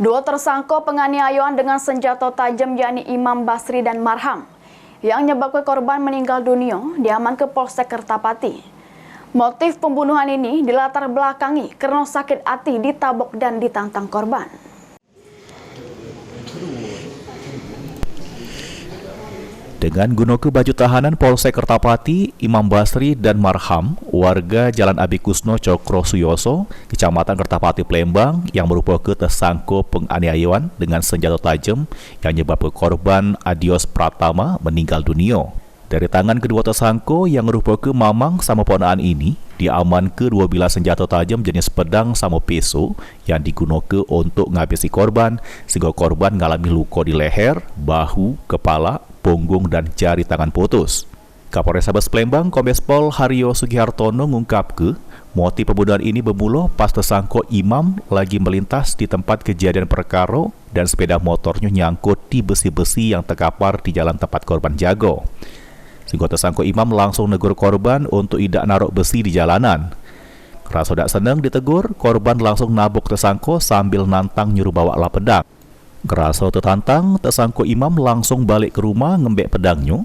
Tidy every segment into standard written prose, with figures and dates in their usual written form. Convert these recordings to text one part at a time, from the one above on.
Dua tersangka penganiayaan dengan senjata tajam yakni Imam Basri dan Marham yang menyebabkan korban meninggal dunia diamankan Polsek Kertapati. Motif pembunuhan ini dilatar belakangi karena sakit hati ditabok dan ditantang korban. Dengan gunakan baju tahanan Polsek Kertapati, Imam Basri dan Marham, warga Jalan Abi Kusno Cokro Suyoso, Kecamatan Kertapati, Palembang, yang merupakan tersangka penganiayaan dengan senjata tajam yang menyebabkan korban Adios Pratama meninggal dunia. Dari tangan kedua tersangka yang merupakan mamang sama ponaan ini, diamankan 2 bilah senjata tajam jenis pedang sama pisau yang digunakan untuk menghabisi korban, sehingga korban mengalami luka di leher, bahu, kepala, punggung dan jari tangan putus. Kapolres Sabes Palembang Kombes Pol Haryo Sugihartono mengungkapkan motif pembunuhan ini bermula pas tersangka Imam lagi melintas di tempat kejadian perkara dan sepeda motornya nyangkut di besi-besi yang terkapar di jalan tempat korban jaga. Sehingga tersangka Imam langsung negur korban untuk tidak naruh besi di jalanan. Kerasa tak senang ditegur, korban langsung nabok tersangka sambil nantang nyuruh bawa lah pedang. Kerasa tertantang, tersangka Imam langsung balik ke rumah ngembek pedangnya.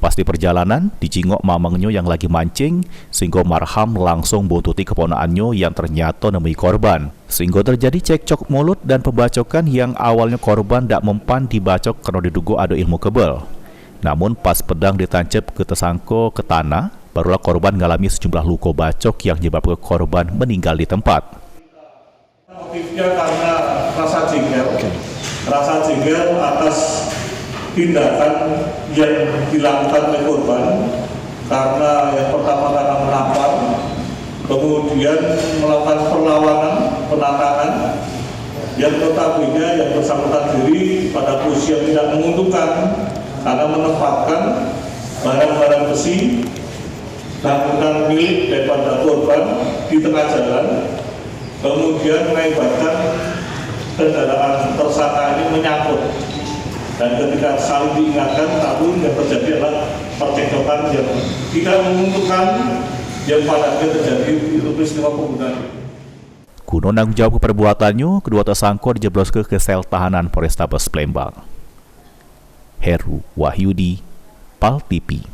Pas di perjalanan, dijingok mamangnya yang lagi mancing, sehingga Marham langsung buntuti keponakannya yang ternyata nemui korban. Sehingga terjadi cekcok mulut dan pembacokan yang awalnya korban tak mempan dibacok karena diduga ada ilmu kebal. Namun pas pedang ditancap ke tersangka ke tanah, barulah korban mengalami sejumlah luka bacok yang menyebabkan korban meninggal di tempat. Motifnya karena rasa jengkel. Rasa jengkel atas tindakan yang dilakukan oleh korban karena yang pertama karena menampar, kemudian melakukan perlawanan, penantangan, yang tetapinya yang bersangkutan diri pada posisi yang tidak menguntungkan karena menempatkan barang-barang besi bangunan milik daripada korban di tengah jalan, kemudian mengakibatkan kendaraan tersangka ini menyangkut, dan ketika saling diingatkan, namun yang terjadi adalah percekcokan yang tidak menguntungkan yang pada akhirnya terjadi itu peristiwa pembunuhan. Guna menanggung jawab perbuatannya, kedua tersangka dijebloskan ke sel tahanan Polrestabes Palembang. Heru Wahyudi, PAL TV.